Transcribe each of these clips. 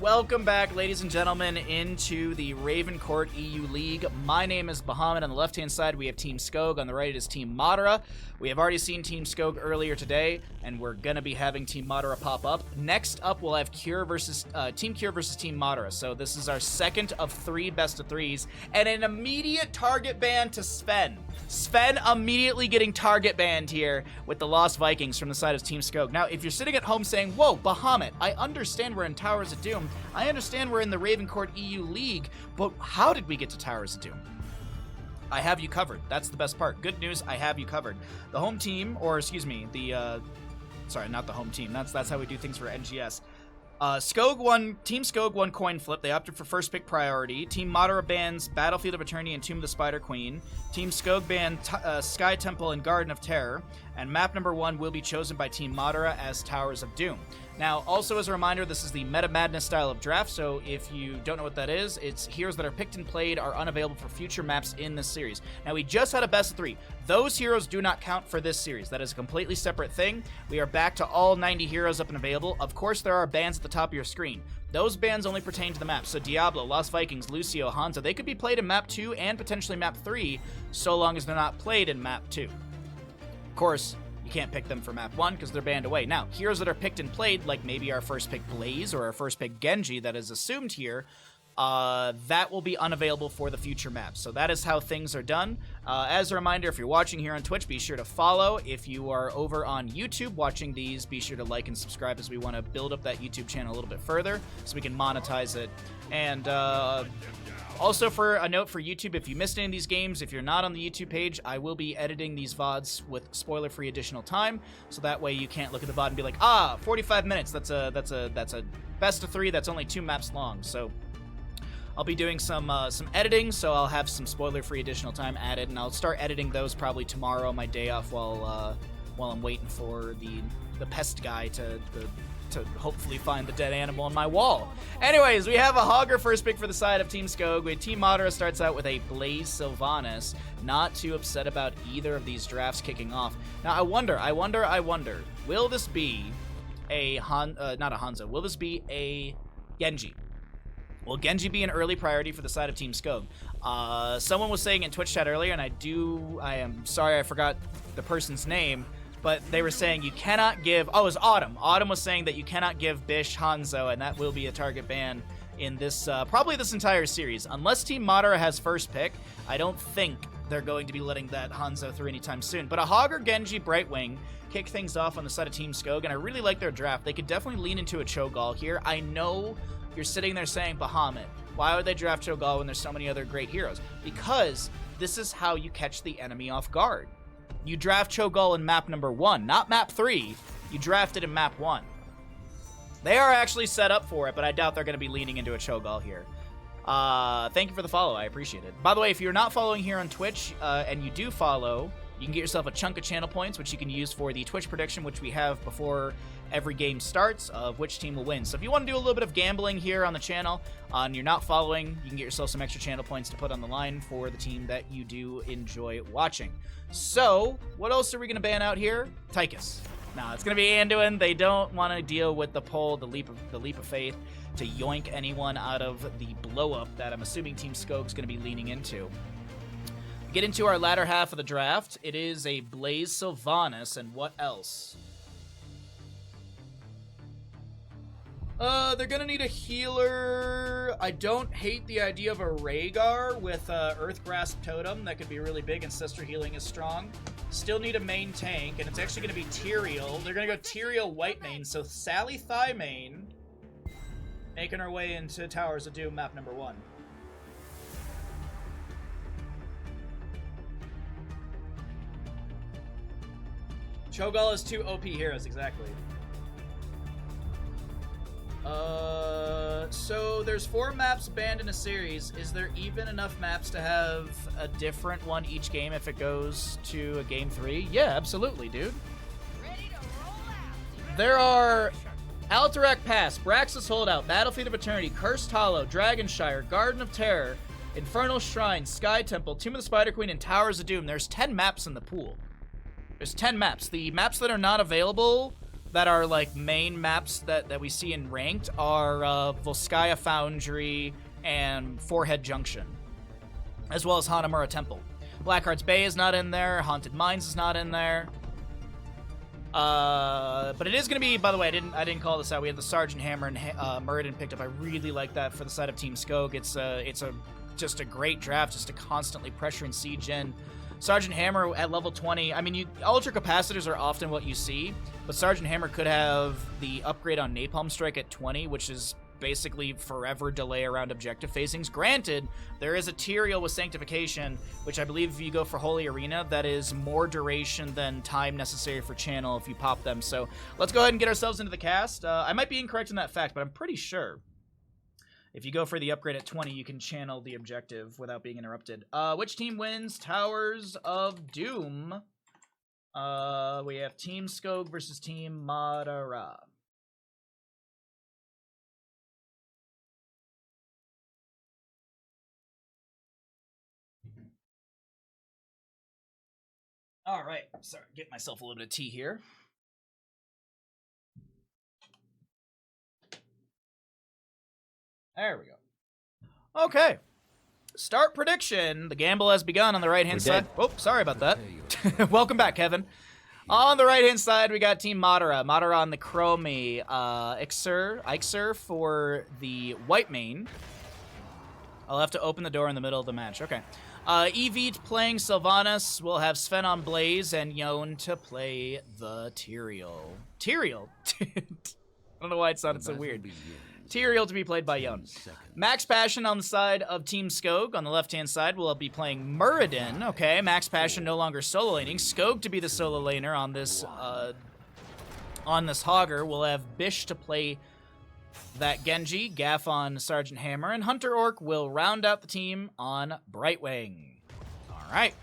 Welcome back, ladies and gentlemen, into the Ravencourt EU League. My name is Bahamut. On the left-hand side, we have Team Skogh. On the right is Team Madara. We have already seen Team Skogh earlier today, and we're going to be having Team Madara pop up. Next up, we'll have Team Cure versus Team Madara. So this is our second of 3 best-of-3s, and an immediate target ban to Sven. Sven immediately getting target banned here with the Lost Vikings from the side of Team Skogh. Now, if you're sitting at home saying, whoa, Bahamut, I understand we're in Towers of Doom. I understand we're in the Ravencourt EU League, but how did we get to Towers of Doom? I have you covered. That's the best part. Good news, I have you covered. The home team, or excuse me, sorry, not the home team. That's how we do things for NGS. Team Skogh won coin flip. They opted for first pick priority. Team Madara bans Battlefield of Eternity and Tomb of the Spider Queen. Team Skogh banned Sky Temple and Garden of Terror. And map number 1 will be chosen by Team Madara as Towers of Doom. Now, also as a reminder, this is the Meta Madness style of draft, so if you don't know what that is, it's heroes that are picked and played are unavailable for future maps in this series. Now, we just had a best of 3. Those heroes do not count for this series. That is a completely separate thing. We are back to all 90 heroes up and available. Of course, there are bans at the top of your screen. Those bans only pertain to the map. So Diablo, Lost Vikings, Lucio, Hanzo, they could be played in map 2 and potentially map 3, so long as they're not played in map 2. Of course, you can't pick them for map 1 because they're banned away. Now, heroes that are picked and played, like maybe our first pick Blaze or our first pick Genji that is assumed here, that will be unavailable for the future maps. So that is how things are done. As a reminder, if you're watching here on Twitch, be sure to follow. If you are over on YouTube watching these, be sure to like and subscribe as we want to build up that YouTube channel a little bit further so we can monetize it. And also, for a note for YouTube, if you missed any of these games, if you're not on the YouTube page, I will be editing these VODs with spoiler-free additional time, so that way you can't look at the VOD and be like, 45 minutes. That's a best of 3. That's only 2 maps long. So I'll be doing some editing, so I'll have some spoiler-free additional time added, and I'll start editing those probably tomorrow on my day off while I'm waiting for the pest guy to hopefully find the dead animal on my wall. Anyways, we have a Hogger first pick for the side of Team Skogh. Team Madara starts out with a Blaze Sylvanas. Not too upset about either of these drafts kicking off. Now, I wonder, will this be a not a Hanzo, will this be a Genji? Will Genji be an early priority for the side of Team Skogh? Someone was saying in Twitch chat earlier, and I am sorry I forgot the person's name, but they were saying you cannot give... Oh, it was Autumn. Autumn was saying that you cannot give Bish Hanzo, and that will be a target ban in this, probably this entire series. Unless Team Madara has first pick, I don't think they're going to be letting that Hanzo through anytime soon. But a Hogger, Genji, Brightwing kick things off on the side of Team Skogh, and I really like their draft. They could definitely lean into a Cho'Gall here. I know you're sitting there saying, Bahamut, why would they draft Cho'Gall when there's so many other great heroes? Because this is how you catch the enemy off guard. You draft Cho'Gall in map number 1, not map 3. You draft it in map 1. They are actually set up for it, but I doubt they're going to be leaning into a Cho'Gall here. Thank you for the follow. I appreciate it. By the way, if you're not following here on Twitch, and you do follow, you can get yourself a chunk of channel points, which you can use for the Twitch prediction, which we have before every game starts, of which team will win. So if you want to do a little bit of gambling here on the channel, and you're not following, you can get yourself some extra channel points to put on the line for the team that you do enjoy watching. So, what else are we going to ban out here? Tychus. No, it's going to be Anduin. They don't want to deal with the pull, the leap of faith, to yoink anyone out of the blow-up that I'm assuming Team Skogh's going to be leaning into. Get into our latter half of the draft. It is a Blaze Sylvanas, and what else? They're gonna need a healer. I don't hate the idea of a Rhaegar with Earth Grasp Totem. That could be really big. Ancestral Healing is strong. Still need a main tank, and it's actually gonna be Tyrael. They're gonna go Tyrael White Main, so Sally Thigh Main, making our way into Towers of Doom map number 1. Cho'Gall has 2 OP heroes, exactly. So there's 4 maps banned in a series. Is there even enough maps to have a different one each game if it goes to a game 3? Yeah, absolutely, dude. There are Alterac Pass, Braxis Holdout, Battlefield of Eternity, Cursed Hollow, Dragonshire, Garden of Terror, Infernal Shrine, Sky Temple, Tomb of the Spider Queen, and Towers of Doom. There's 10 maps in the pool. There's 10 maps. The maps that are not available that are like main maps that we see in ranked are Volskaya Foundry and Forehead Junction, as well as Hanamura Temple. Blackheart's Bay is not in there. Haunted Mines is not in there. But it is going to be, by the way, I didn't call this out. We have the Sergeant Hammer and Muradin picked up. I really like that for the side of Team Skogh. It's just a great draft, just to constantly pressure and siege in. Sergeant Hammer at level 20, I mean, Ultra Capacitors are often what you see, but Sergeant Hammer could have the upgrade on Napalm Strike at 20, which is basically forever delay around objective facings. Granted, there is a Tyrael with Sanctification, which I believe if you go for Holy Arena, that is more duration than time necessary for channel if you pop them. So let's go ahead and get ourselves into the cast. I might be incorrect in that fact, but I'm pretty sure if you go for the upgrade at 20, you can channel the objective without being interrupted. Which team wins Towers of Doom? We have Team Skogh versus Team Madara. All right, sorry, get myself a little bit of tea here. There we go. Okay. Start prediction. The gamble has begun on the right-hand side. Oh, sorry about that. Welcome back, Kevin. On the right-hand side, we got Team Madara. Madara on the Chromie. Ixer for the white main. I'll have to open the door in the middle of the match. Okay. Eevee playing Sylvanas. We'll have Sven on Blaze and Yon to play the Tyrael. Tyrael? I don't know why it sounded so weird. Tyrael to be played by Yon. Max Passion on the side of Team Skogh. On the left-hand side, we'll be playing Muradin. Okay, Max Passion no longer solo laning. Skogh to be the solo laner on this Hogger. We'll have Bish to play that Genji, Gaff on Sergeant Hammer, and Hunter Orc will round out the team on Brightwing. All right.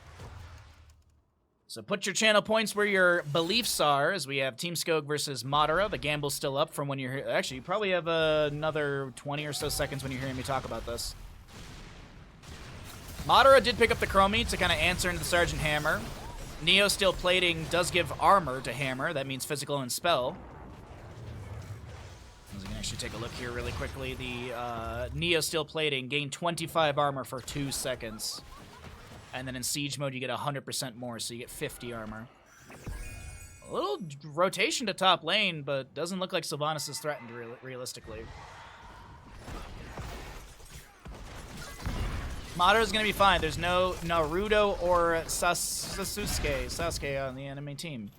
So put your channel points where your beliefs are, as we have Team Skogh versus Madara. The gamble's still up from when you're here. Actually, you probably have another 20 or so seconds when you're hearing me talk about this. Madara did pick up the Chromie to kind of answer into the Sergeant Hammer. Neo Steel Plating does give armor to Hammer. That means physical and spell. We can actually take a look here really quickly. The Neo Steel Plating gain 25 armor for 2 seconds. And then in Siege mode, you get 100% more, so you get 50 armor. A little rotation to top lane, but doesn't look like Sylvanas is threatened realistically. Madara's gonna be fine. There's no Naruto or Sasuke on the enemy team.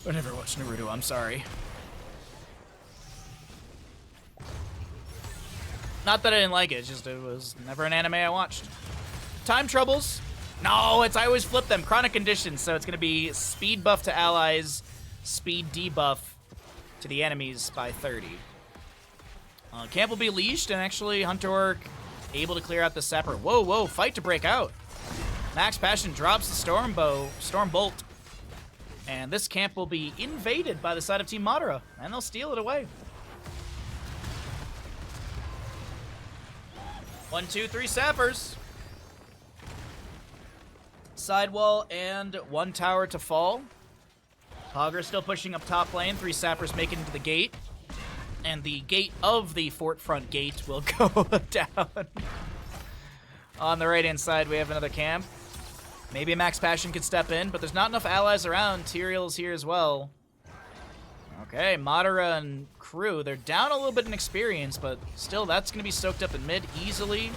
I never watched Naruto, I'm sorry. Not that I didn't like it, it's just it was never an anime I watched. Time troubles. No, I always flip them. Chronic conditions, so it's going to be speed buff to allies, speed debuff to the enemies by 30. Camp will be leashed, and actually Hunter Orc able to clear out the Sapper. Whoa, whoa, fight to break out. Max Passion drops the Storm Bolt. And this camp will be invaded by the side of Team Madara, and they'll steal it away. 1, 2, 3 Sappers. Sidewall and 1 tower to fall. Hogger still pushing up top lane. 3 Sappers making it to the gate. And the gate of the fort front gate will go down. On the right-hand side, we have another camp. Maybe Max Passion could step in, but there's not enough allies around. Tyrael's here as well. Okay, Madara and crew, they're down a little bit in experience, but still, that's going to be soaked up in mid easily.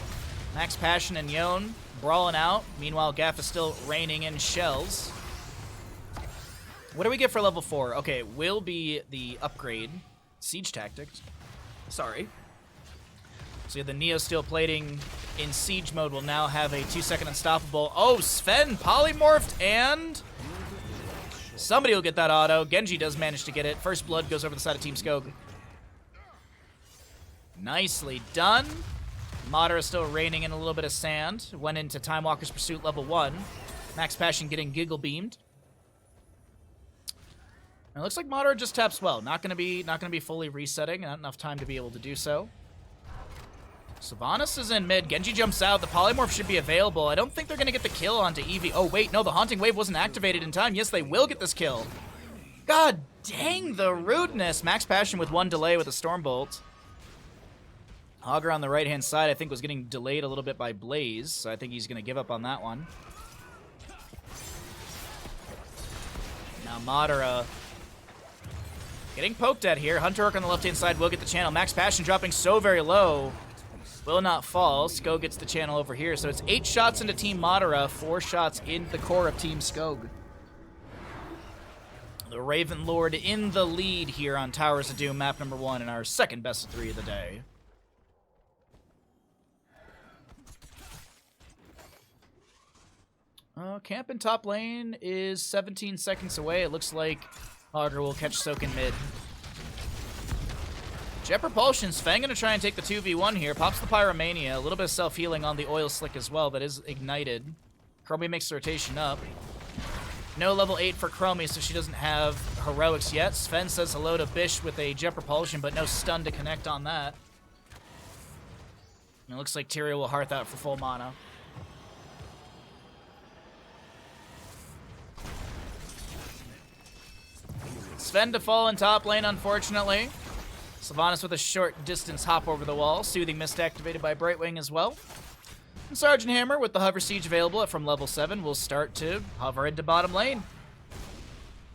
Max Passion and Yon brawling out. Meanwhile, Gaff is still raining in shells. What do we get for level 4? Okay, will be the upgrade. Siege Tactics. Sorry. So yeah, the Neo Steel Plating in Siege mode will now have a 2-second unstoppable. Oh, Sven polymorphed and somebody will get that auto. Genji does manage to get it. First blood goes over the side of Team Skogh. Nicely done. Madara still raining in a little bit of sand. Went into Time Walker's Pursuit level 1. Max Passion getting giggle beamed. And it looks like Madara just taps well. Not gonna be fully resetting. Not enough time to be able to do so. Sylvanas is in mid. Genji jumps out. The polymorph should be available. I don't think they're gonna get the kill onto Eevee. Oh wait, no, the Haunting Wave wasn't activated in time. Yes, they will get this kill. God dang the rudeness. Max Passion with 1 delay with a Stormbolt. Augur on the right-hand side, I think, was getting delayed a little bit by Blaze, so I think he's going to give up on that one. Now Madara getting poked at here. Hunter Orc on the left-hand side will get the channel. Max Passion dropping so very low. Will not fall. Skogh gets the channel over here. So it's 8 shots into Team Madara, 4 shots in the core of Team Skogh. The Raven Lord in the lead here on Towers of Doom, map number 1 in our second best of 3 of the day. Camp in top lane is 17 seconds away. It looks like Augur will catch Soak in mid. Jet Propulsion, Sven gonna try and take the 2v1 here. Pops the Pyromania. A little bit of self-healing on the Oil Slick as well. That is ignited. Chromie makes the rotation up. No level 8 for Chromie, so she doesn't have heroics yet. Sven says hello to Bish with a Jet Propulsion, but no stun to connect on that. And it looks like Tyrael will hearth out for full mana. Sven to fall in top lane, unfortunately. Sylvanas with a short distance hop over the wall. Soothing Mist activated by Brightwing as well. And Sergeant Hammer with the Hover Siege available from level 7 will start to hover into bottom lane.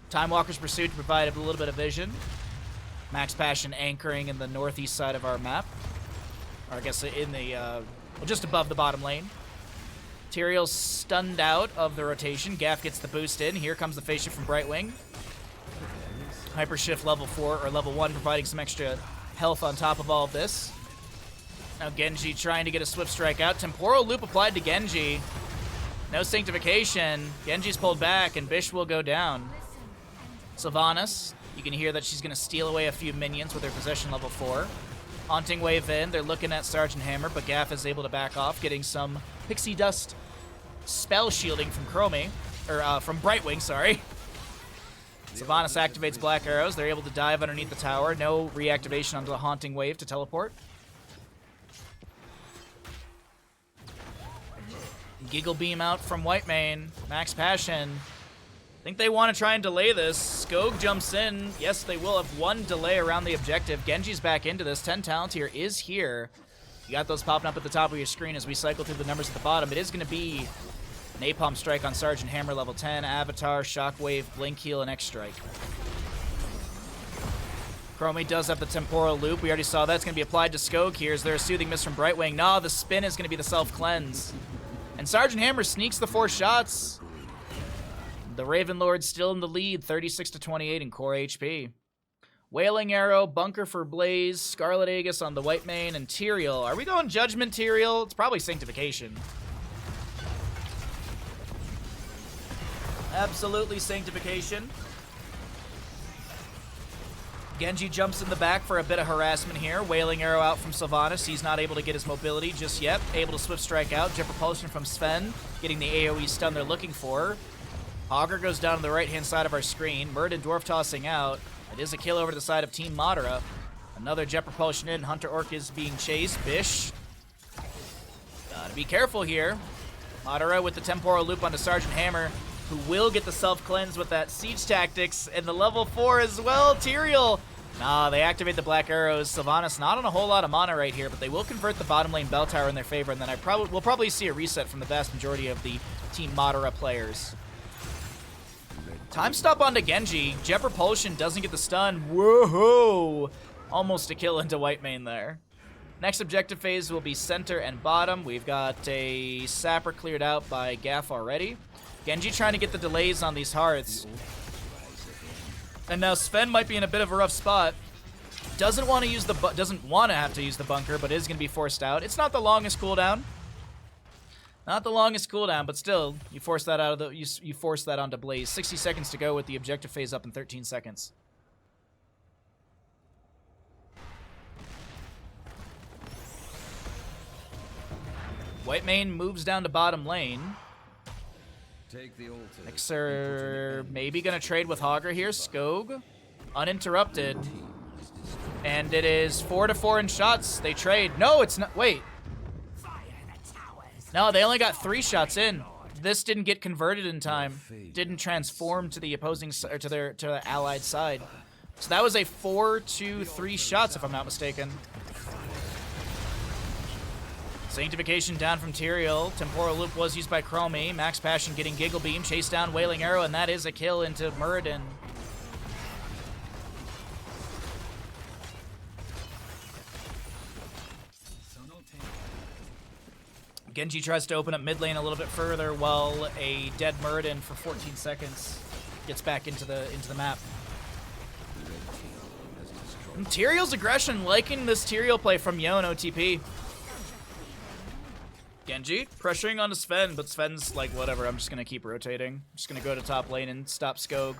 Time Walker's Pursuit to provide a little bit of vision. Max Passion anchoring in the northeast side of our map. Or I guess in the, well, just above the bottom lane. Tyrael's stunned out of the rotation. Gaff gets the boost in. Here comes the phase shift from Brightwing. Hyper Shift level 4 or level 1, providing some extra health on top of all of this. Now Genji trying to get a swift strike out. Temporal Loop applied to Genji. No Sanctification. Genji's pulled back, and Bish will go down. Sylvanas, you can hear that she's going to steal away a few minions with her possession level 4. Haunting Wave in. They're looking at Sergeant Hammer, but Gaff is able to back off, getting some Pixie Dust spell shielding from Chromie. Or, from Brightwing, sorry. Sylvanas activates Black Arrows. They're able to dive underneath the tower. No reactivation onto the Haunting Wave to teleport. Giggle Beam out from Whitemane. Max Passion. I think they want to try and delay this. Skogh jumps in. Yes, they will have 1 delay around the objective. Genji's back into this. 10 talent here is here. You got those popping up at the top of your screen as we cycle through the numbers at the bottom. It is going to be Napalm Strike on Sergeant Hammer, level 10, Avatar, Shockwave, Blink Heal, and X-Strike. Chromie does have the Temporal Loop. We already saw that's going to be applied to Skogh here. Is there a Soothing Mist from Brightwing? No, the spin is going to be the Self-Cleanse. And Sergeant Hammer sneaks the 4 shots. The Raven Lord still in the lead, 36-28 in core HP. Wailing Arrow, Bunker for Blaze, Scarlet Aegis on the Whitemane, and Tyrael. Are we going Judgment Tyrael? It's probably Sanctification. Absolutely Sanctification. Genji jumps in the back for a bit of harassment here. Wailing Arrow out from Sylvanas. He's not able to get his mobility just yet. Able to Swift Strike out. Jet Propulsion from Sven, getting the AoE stun they're looking for. Augur goes down to the right-hand side of our screen. Murd and Dwarf tossing out. It is a kill over to the side of Team Madara. Another Jet Propulsion in. Hunter Orc is being chased. Bish. Gotta be careful here. Madara with the Temporal Loop onto Sergeant Hammer, who will get the self-cleanse with that Siege Tactics, and the level 4 as well. Tyrael. Nah, they activate the Black Arrows. Sylvanas not on a whole lot of mana right here, but they will convert the bottom lane Bell Tower in their favor, and then we'll probably see a reset from the vast majority of the Team Madara players. Time stop onto Genji. Jet Propulsion doesn't get the stun. Whoa! Almost a kill into Whitemane there. Next objective phase will be center and bottom. We've got a Sapper cleared out by Gaff already. Genji trying to get the delays on these hearths. And now Sven might be in a bit of a rough spot. Doesn't want to have to use the bunker, but is going to be forced out. It's not the longest cooldown. Not the longest cooldown, but still, you force that out of the you force that onto Blaze. 60 seconds to go with the objective phase up in 13 seconds. Whitemane moves down to bottom lane. Mixer maybe gonna trade with Augur here. Skogh uninterrupted. And it is 4-4 in shots. They trade. No, it's not. Wait. No, they only got 3 shots in. this didn't get converted in time. Didn't transform to the opposing or to the allied side. So that was a 4-2-3 shots, if I'm not mistaken. Sanctification down from Tyrael. Temporal Loop was used by Chromie. Max Passion getting Giggle Beam. Chase down Wailing Arrow, and that is a kill into Muradin. Genji tries to open up mid lane a little bit further while a dead Muradin for 14 seconds gets back into the map. And Tyrael's aggression, liking this Tyrael play from Yon OTP. Genji pressuring onto Sven, but Sven's like, whatever, I'm just gonna keep rotating. I'm just gonna go to top lane and stop Skogh.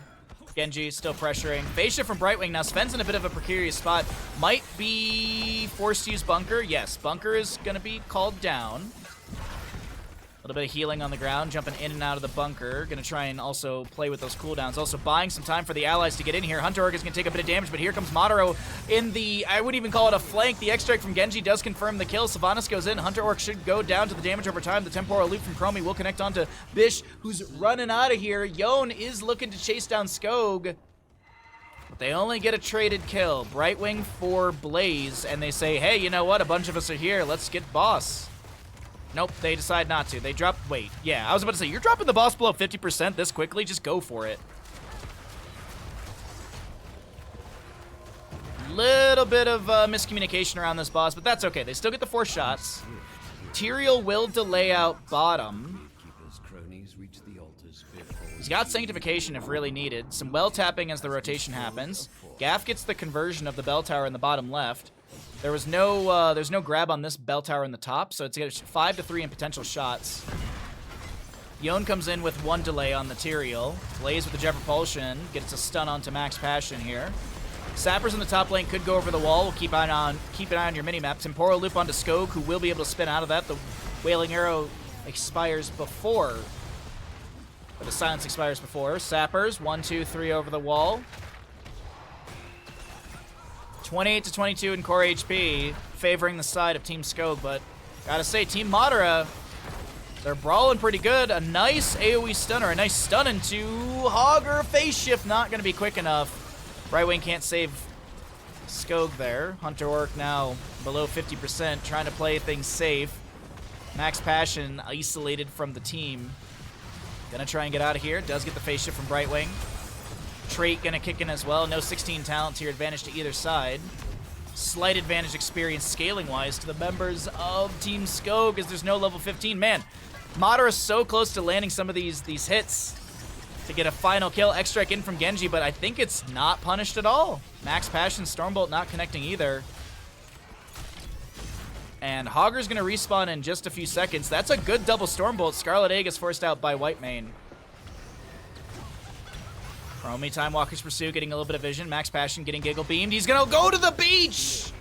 Genji still pressuring. Phase shift from Brightwing. Now Sven's in a bit of a precarious spot. Might be forced to use Bunker. Yes, Bunker is gonna be called down. A little bit of healing on the ground, jumping in and out of the bunker. Gonna try and also play with those cooldowns. Also buying some time for the allies to get in here. Hunter Orc is gonna take a bit of damage, but here comes Madara in the, I wouldn't even call it a flank. The X-Strike from Genji does confirm the kill. Sylvanas goes in. Hunter Orc should go down to the damage over time. The Temporal Loop from Chromie will connect onto Bish, who's running out of here. Yon is looking to chase down Skogh, but they only get a traded kill. Brightwing for Blaze, and they say, hey, you know what? A bunch of us are here. Let's get boss. Nope, they decide not to. They drop, wait, yeah, I was about to say, you're dropping the boss below 50% this quickly? Just go for it. Little bit of miscommunication around this boss, but that's okay. They still get the 4 shots. Tyrael will delay out bottom. He's got Sanctification if really needed. Some well tapping as the rotation happens. Gaff gets the conversion of the bell tower in the bottom left. There's no grab on this bell tower in the top, so it's 5-3 in potential shots. Yon comes in with 1 delay on the Tyrael. Blaze with the Jet Propulsion gets a stun onto Max Passion here. Sappers in the top lane could go over the wall. We'll keep an eye on your mini-map. Temporal Loop onto Skogh, who will be able to spin out of that. The Wailing Arrow expires before, or the Silence expires before. Sappers, 1, 2, 3 over the wall. 28-22 in core HP, favoring the side of Team Skogh, but gotta say, Team Madara, they're brawling pretty good. A nice AoE stun, or a nice stun into Hogger. Phase shift not gonna be quick enough. Brightwing can't save Skogh there. Hunter Orc now below 50%, trying to play things safe. Max Passion isolated from the team. Gonna try and get out of here. Does get the phase shift from Brightwing. Trait gonna kick in as well. No 16 talents here, advantage to either side. Slight advantage experience scaling-wise to the members of Team Skogh as there's no level 15. Man, Madara is so close to landing some of these hits to get a final kill. X-Strike in from Genji, but I think it's not punished at all. Max Passion, Stormbolt not connecting either. And Hogger's gonna respawn in just a few seconds. That's a good double Stormbolt. Scarlet Egg is forced out by Whitemane. Chromie, Time Walker's Pursuit, getting a little bit of vision. Max Passion getting Giggle Beamed. He's gonna go to the beach!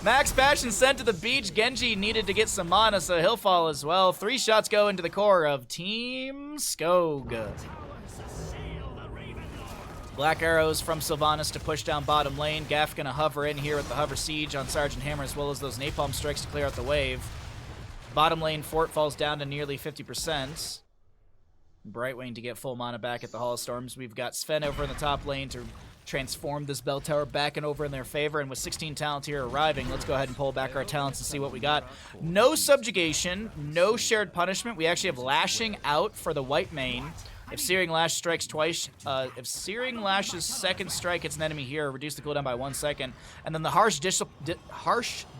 Max Passion sent to the beach. Genji needed to get some mana, so he'll fall as well. 3 shots go into the core of Team Skogh. Black arrows from Sylvanas to push down bottom lane. Gaff gonna hover in here with the Hover Siege on Sergeant Hammer, as well as those Napalm Strikes to clear out the wave. Bottom lane fort falls down to nearly 50%. Brightwing to get full mana back at the Hall of Storms. We've got Sven over in the top lane to transform this bell tower back and over in their favor, and with 16 talents here arriving, let's go ahead and pull back our talents and see what we got. No subjugation, no shared punishment. We actually have lashing out for the Whitemane. If Searing Lash strikes twice, if Searing Lash's second strike hits an enemy here, reduce the cooldown by 1 second, and then the Harsh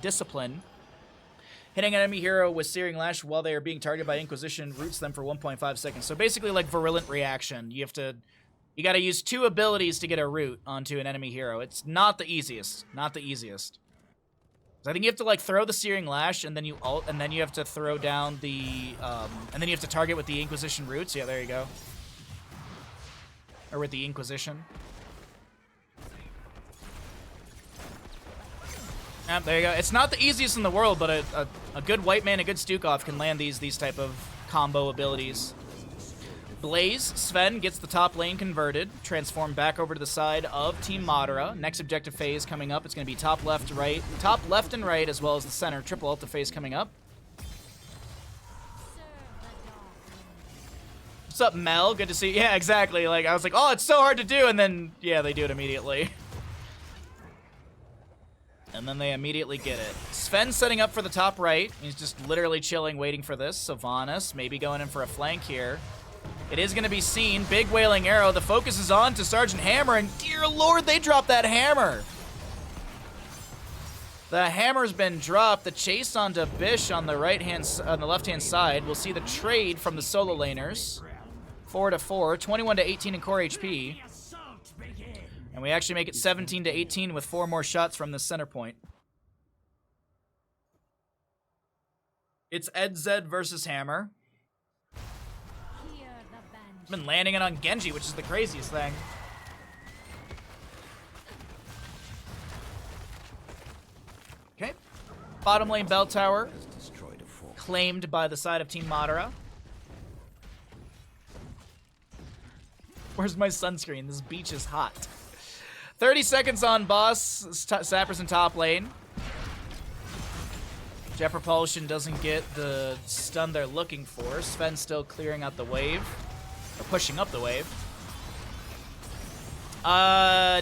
Discipline. Hitting an enemy hero with Searing Lash while they are being targeted by Inquisition roots them for 1.5 seconds. So basically like Virulent Reaction. You gotta use 2 abilities to get a root onto an enemy hero. It's not the easiest. Not the easiest. So I think you have to like throw the Searing Lash, and then you ult, and then you have to throw down the, and then you have to target with the Inquisition roots. Yeah, there you go. Or with the Inquisition. Yep, there you go. It's not the easiest in the world, but a good Whitemane, a good Skogh can land these type of combo abilities. Blaze, Sven gets the top lane converted, transformed back over to the side of Team Madara. Next objective phase coming up. It's going to be top left and right, as well as the center. Triple ulti phase coming up. What's up, Mel? Good to see you. Yeah, exactly. Like, I was like, oh, it's so hard to do. And then, yeah, they do it immediately. And then they immediately get it. Sven setting up for the top right. He's just literally chilling, waiting for this. Sylvanas maybe going in for a flank here. It is going to be seen. Big Wailing Arrow. The focus is on to Sergeant Hammer, and dear Lord, they dropped that hammer. The hammer's been dropped. The chase onto Bish on the left-hand side. We'll see the trade from the solo laners. 4-4, 21-18 in core HP. And we actually make it 17-18 with 4 more shots from the center point. It's Ed Zed versus Hammer. Been landing it on Genji, which is the craziest thing. Okay. Bottom lane bell tower. Claimed by the side of Team Madara. Where's my sunscreen? This beach is hot. 30 seconds on boss. Sappers in top lane. Jet Propulsion doesn't get the stun they're looking for. Sven still clearing out the wave. Or pushing up the wave.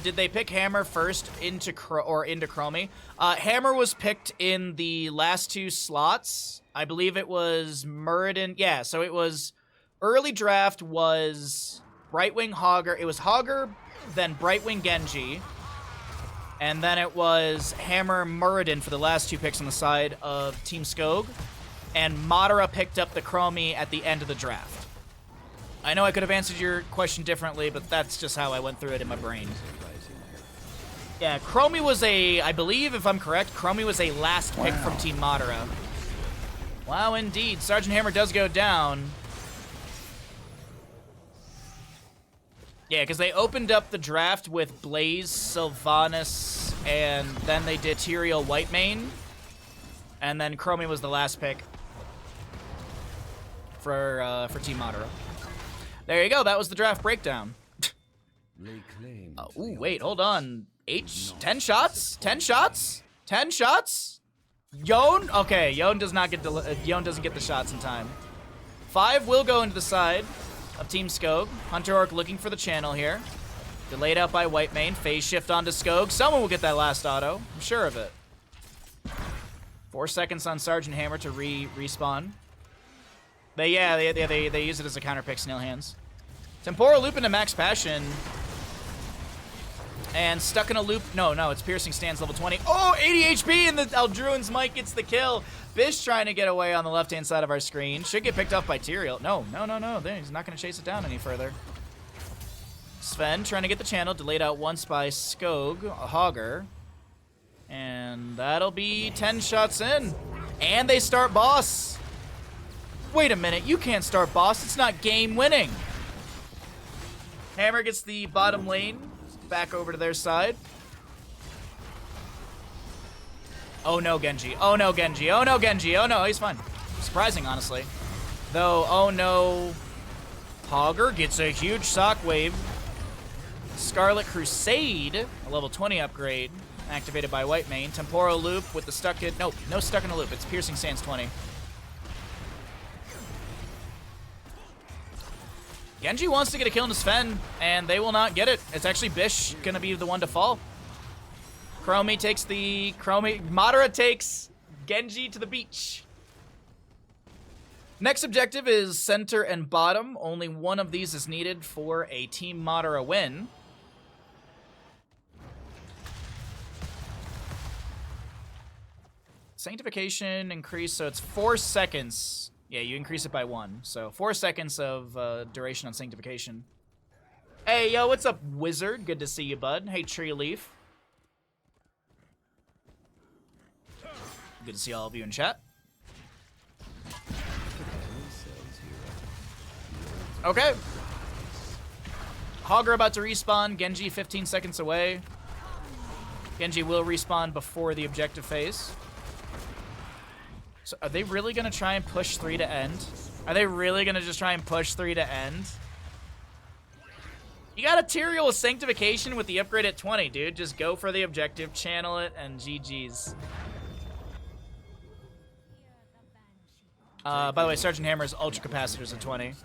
Did they pick Hammer first into Chromie? Hammer was picked in the last 2 slots. I believe it was Muradin. Yeah, so it was early draft was Brightwing Hogger. It was Hogger, then Brightwing Genji. And then it was Hammer Muradin for the last 2 picks on the side of Team Skogh. And Madara picked up the Chromie at the end of the draft. I know I could have answered your question differently, but that's just how I went through it in my brain. Yeah, Chromie was I believe, if I'm correct, Chromie was a last pick from Team Madara. Wow, indeed. Sergeant Hammer does go down. Yeah, because they opened up the draft with Blaze, Sylvanas, and then they did Tyrael Whitemane. And then Chromie was the last pick for Team Madara. There you go. That was the draft breakdown. Ooh, wait, hold on. 10 shots? 10 shots? 10 shots? Yone? Okay, Yone does not get Yone doesn't get the shots in time. 5 will go into the side of Team Skogh. Hunter Orc looking for the channel here. Delayed out by Whitemane. Phase shift onto Skogh. Someone will get that last auto. I'm sure of it. 4 seconds on Sergeant Hammer to respawn. They use it as a counter pick, Snail Hands. Temporal Loop into Max Passion. And stuck in a loop. No, it's Piercing Stance level 20. Oh, 80 HP, and the Aldruin's Might gets the kill. Bish trying to get away on the left-hand side of our screen. Should get picked up by Tyrael. No. He's not going to chase it down any further. Sven trying to get the channel. Delayed out once by Skogh, Hogger. And that'll be 10 shots in. And they start boss. Wait a minute, you can't start boss. It's not game winning. Hammer gets the bottom lane back over to their side. Oh no, Genji. Oh no, Genji. Oh no, Genji. Oh no, he's fine. Surprising, honestly. Though, oh no. Hogger gets a huge sock wave. Scarlet Crusade, a level 20 upgrade, activated by Whitemane. Temporal Loop with the stuck in. Nope, no stuck in a loop. It's Piercing Stance 20. Genji wants to get a kill into Sven, and they will not get it. It's actually Bish gonna be the one to fall. Chromie takes Madara takes Genji to the beach. Next objective is center and bottom. Only one of these is needed for a Team Madara win. Sanctification increase, so it's 4 seconds. Yeah, you increase it by 1. So 4 seconds of duration on Sanctification. Hey, yo, what's up, Wizard? Good to see you, bud. Hey, Tree Leaf. Good to see all of you in chat. Okay. Hogger about to respawn. Genji 15 seconds away. Genji will respawn before the objective phase. So are they really going to try and push 3 to end? Are they really going to just try and push 3 to end? You got a Tyrael with Sanctification with the upgrade at 20, dude. Just go for the objective, channel it, and GG's. By the way, Sergeant Hammer's Ultra Capacitors at 20.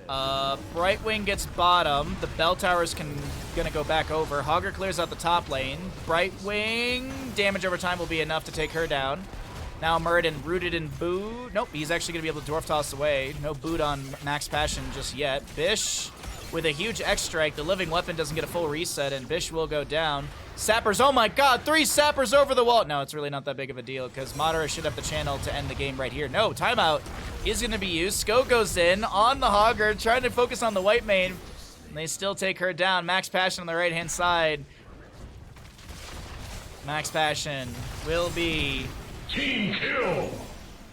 Brightwing gets bottom. The bell towers gonna go back over. Hogger clears out the top lane. Brightwing, damage over time will be enough to take her down. Now Muradin rooted in Boo. Nope, he's actually gonna be able to dwarf toss away. No boot on Max Passion just yet. Bish with a huge X strike. The living weapon doesn't get a full reset, and Bish will go down. Sappers, oh my god, 3 sappers over the wall. No, it's really not that big of a deal because Madara should have the channel to end the game right here. No, timeout is going to be used. Skogh goes in on the Hogger, trying to focus on the white main. And they still take her down. Max Passion on the right-hand side. Max Passion will be... Team kill!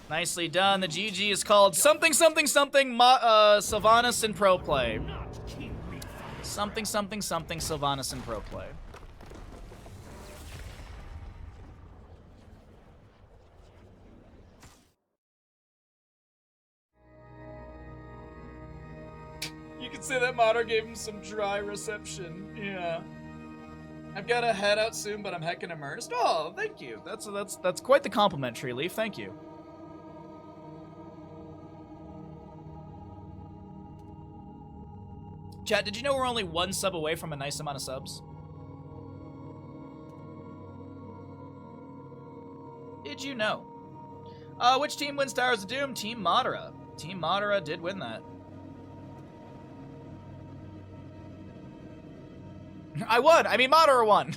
Nicely done. The GG is called something, something, something, Sylvanas in pro play. Something, something, something, Sylvanas in pro play. You could say that Madara gave him some dry reception. Yeah. I've got to head out soon, but I'm heckin' immersed. Oh, thank you. That's quite the compliment, Tree Leaf. Thank you. Chat, did you know we're only 1 sub away from a nice amount of subs? Did you know? Which team wins Towers of Doom? Team Madara. Team Madara did win that. I won! I mean, Madara won!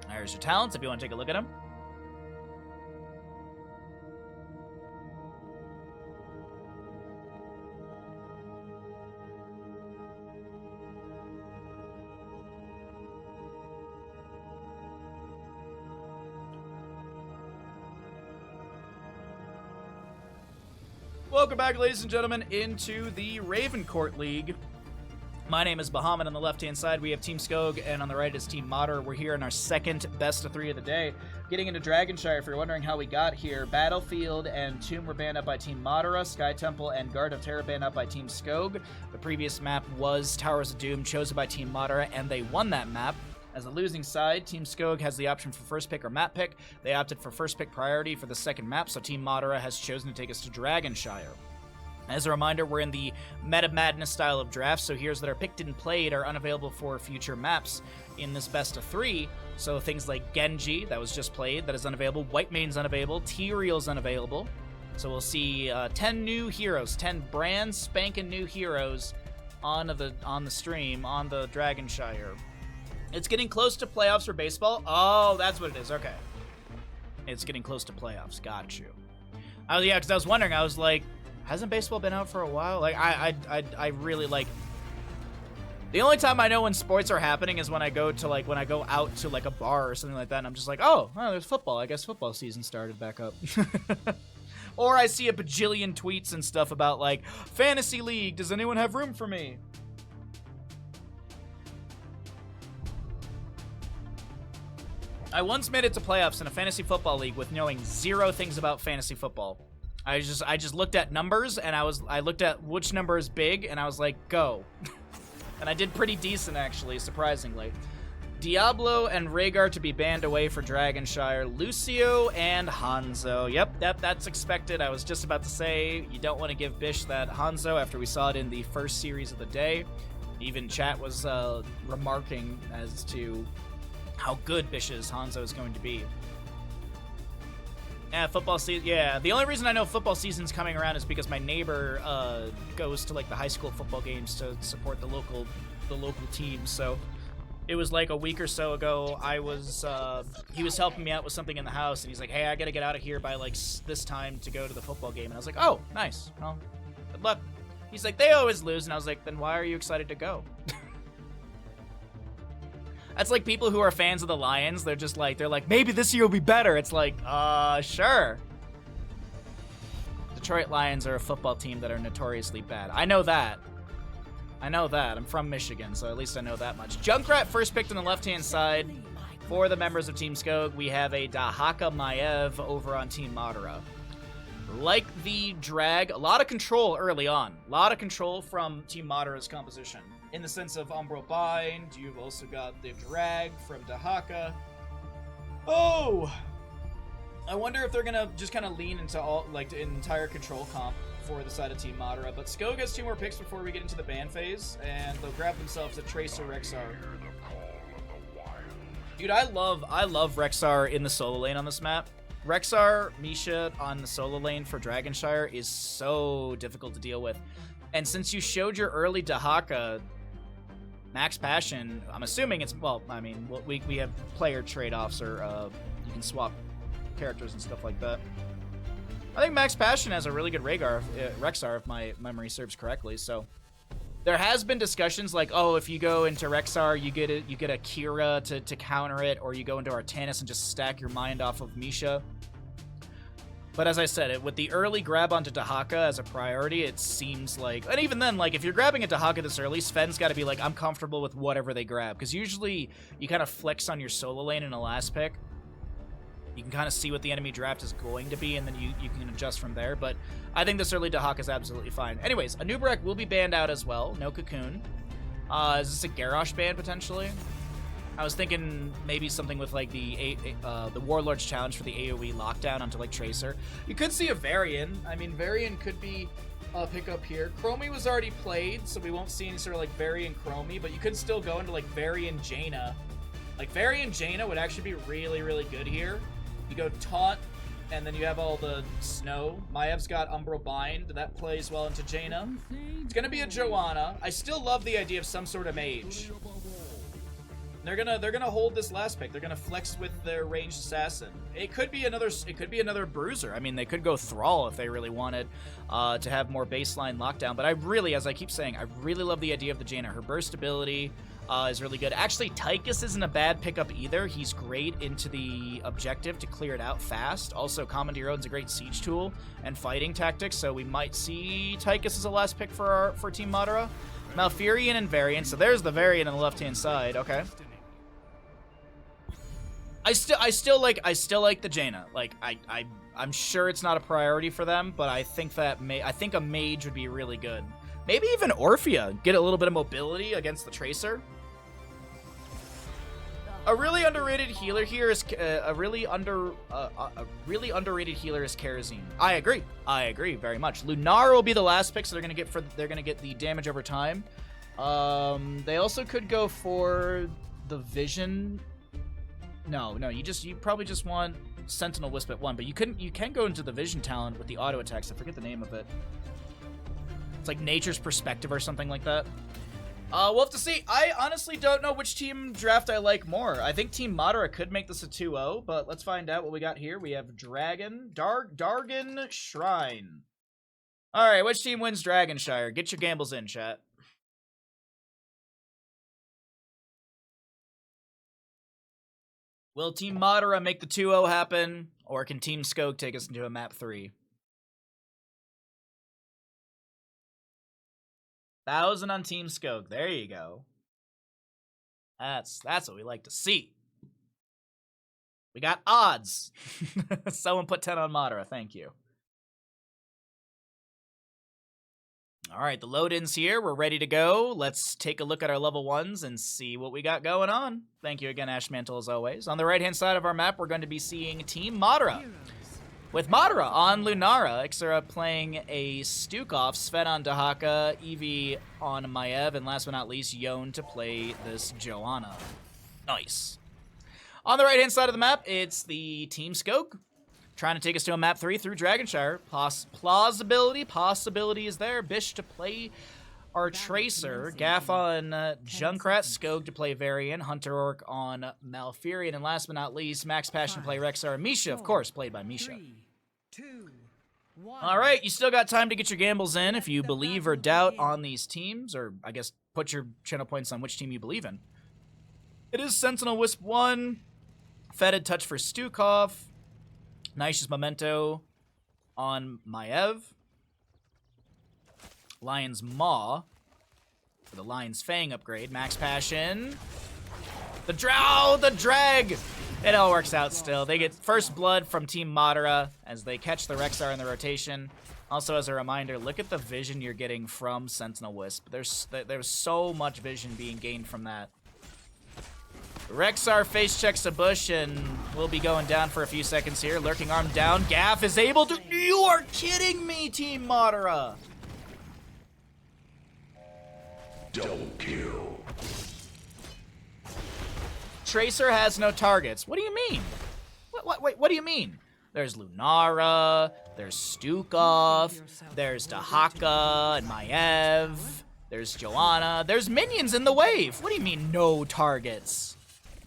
There's your talents if you want to take a look at them. Welcome back, ladies and gentlemen, into the Ravencourt League. My name is Bahamut. On the left-hand side, we have Team Skogh, and on the right is Team Madara. We're here in our second best of 3 of the day. Getting into Dragonshire, if you're wondering how we got here, Battlefield and Tomb were banned up by Team Madara, Sky Temple and Guard of Terror banned up by Team Skogh. The previous map was Towers of Doom, chosen by Team Madara, and they won that map. As a losing side, Team Skogh has the option for first pick or map pick. They opted for first pick priority for the second map, so Team Madara has chosen to take us to Dragonshire. As a reminder, we're in the Meta Madness style of draft, so heroes that are picked and played are unavailable for future maps in this best of 3. So things like Genji, that was just played, that is unavailable. White Main's unavailable. T-Real's unavailable. So we'll see 10 new heroes, 10 brand spanking new heroes on the stream, on the Dragonshire. It's getting close to playoffs for baseball. Oh, that's what it is. Okay. It's getting close to playoffs. Got you. Yeah, because I was wondering. I was like, hasn't baseball been out for a while? Like, I really like. The only time I know when sports are happening is when I go out to like a bar or something like that, and I'm just like, oh, there's football. I guess football season started back up. Or I see a bajillion tweets and stuff about like fantasy league. Does anyone have room for me? I once made it to playoffs in a fantasy football league with knowing 0 things about fantasy football. I just looked at numbers, and I looked at which number is big, and I was like, go. And I did pretty decent, actually, surprisingly. Diablo and Rhaegar to be banned away for Dragonshire. Lucio and Hanzo. Yep, that's expected. I was just about to say, you don't want to give Bish that Hanzo after we saw it in the first series of the day. Even chat was remarking as to how good Bish's Hanzo is going to be. Yeah, football season. Yeah, the only reason I know football season's coming around is because my neighbor goes to like the high school football games to support the local team. So it was like a week or so ago. He was helping me out with something in the house, and he's like, "Hey, I gotta get out of here by like this time to go to the football game." And I was like, "Oh, nice. Well, good luck." He's like, "They always lose," and I was like, "Then why are you excited to go?" That's like people who are fans of the Lions. They're like, maybe this year will be better. It's like, sure. Detroit Lions are a football team that are notoriously bad. I know that. I'm from Michigan, so at least I know that much. Junkrat first picked on the left-hand side. For the members of Team Skogh, we have a Dahaka Maev over on Team Madara. Like the drag, a lot of control early on. A lot of control from Team Madara's composition. In the sense of Umbral Bind, you've also got the drag from Dahaka. Oh! I wonder if they're gonna just kind of lean into all like an entire control comp for the side of Team Madara. But Skogh has 2 more picks before we get into the ban phase, and they'll grab themselves a Tracer Rexar. Dude, I love Rexar in the solo lane on this map. Rexar Misha on the solo lane for Dragonshire is so difficult to deal with. And since you showed your early Dahaka, Max Passion, I'm assuming it's, well, I mean, we have player trade-offs, or you can swap characters and stuff like that. I think Max Passion has a really good Rexar, if my memory serves correctly, so... There has been discussions like, oh, if you go into Rexar, you get a Kira to counter it, or you go into Artanis and just stack your mind off of Misha. But as I said, with the early grab onto Dahaka as a priority, it seems like... And even then, like, if you're grabbing a Dahaka this early, Sven's got to be like, I'm comfortable with whatever they grab. Because usually, you kind of flex on your solo lane in a last pick. You can kind of see what the enemy draft is going to be, and then you can adjust from there. But I think this early Dahaka is absolutely fine. Anyways, Anubarak will be banned out as well. No Cocoon. Is this a Garrosh ban, potentially? I was thinking maybe something with, like, the Warlord's Challenge for the AoE lockdown onto, like, Tracer. You could see a Varian. I mean, Varian could be a pickup here. Chromie was already played, so we won't see any sort of, like, Varian Chromie, but you could still go into, like, Varian Jaina. Like, Varian Jaina would actually be really, really good here. You go Taunt, and then you have all the Snow. Maev's got Umbral Bind. That plays well into Jaina. It's going to be a Joanna. I still love the idea of some sort of mage. They're gonna hold this last pick. They're gonna flex with their ranged assassin. It could be another bruiser. I mean, they could go Thrall if they really wanted to have more baseline lockdown. But I really, as I keep saying, I really love the idea of the Jaina. Her burst ability is really good. Actually, Tychus isn't a bad pickup either. He's great into the objective to clear it out fast. Also, Commandeer Ode's a great siege tool and fighting tactics, so we might see Tychus as a last pick for Team Madara. Malfurion and Varian. So there's the Varian on the left-hand side. Okay. I still like the Jaina. Like I'm sure it's not a priority for them, but I think a mage would be really good. Maybe even Orphea, get a little bit of mobility against the Tracer. A really underrated healer here is a really underrated healer is Kerosene. I agree very much. Lunar will be the last pick, so they're gonna get the damage over time. They also could go for the Vision. No, you probably just want Sentinel Wisp at 1, but you can go into the Vision talent with the auto attacks. I forget the name of it. It's like Nature's Perspective or something like that. We'll have to see. I honestly don't know which team draft I like more. I think Team Madara could make this a 2-0, but let's find out what we got here. We have Dargan Shrine. All right, which team wins Dragonshire? Get your gambles in, chat. Will Team Madara make the 2-0 happen, or can Team Skogh take us into a map 3? 1,000 on Team Skogh. There you go. That's what we like to see. We got odds. Someone put 10 on Madara. Thank you. All right, the load-in's here. We're ready to go. Let's take a look at our level 1s and see what we got going on. Thank you again, Ashmantle, as always. On the right-hand side of our map, we're going to be seeing Team Madara. With Madara on Lunara, Ixera playing a Skogh, Sven on Dahaka, Eevee on Maiev, and last but not least, Yone to play this Joanna. Nice. On the right-hand side of the map, it's the Team Skogh. Trying to take us to a map 3 through Dragonshire. Possibility is there. Bish to play our Tracer. Gaff on Junkrat. Skogh to play Varian. Hunter Orc on Malfurion. And last but not least, Max Passion to play Rexar. Misha, of course, played by Misha. 3, 2, 1. All right, you still got time to get your gambles in if you believe or doubt on these teams. Or, I guess, put your channel points on which team you believe in. It is Sentinel Wisp 1. Fetid Touch for Skogh. Nicious Memento on Maiev. Lion's Maw for the Lion's Fang upgrade. Max Passion. The drag! It all works out still. They get first blood from Team Madara as they catch the Rexar in the rotation. Also, as a reminder, look at the vision you're getting from Sentinel Wisp. There's so much vision being gained from that. Rexar face checks a bush and will be going down for a few seconds here. Lurking arm down. Gaff is able to... You are kidding me, Team Madara. Double kill. Tracer has no targets. What do you mean? What do you mean? There's Lunara, there's Skogh, there's Dahaka and Maev, there's Joanna, there's minions in the wave. What do you mean no targets?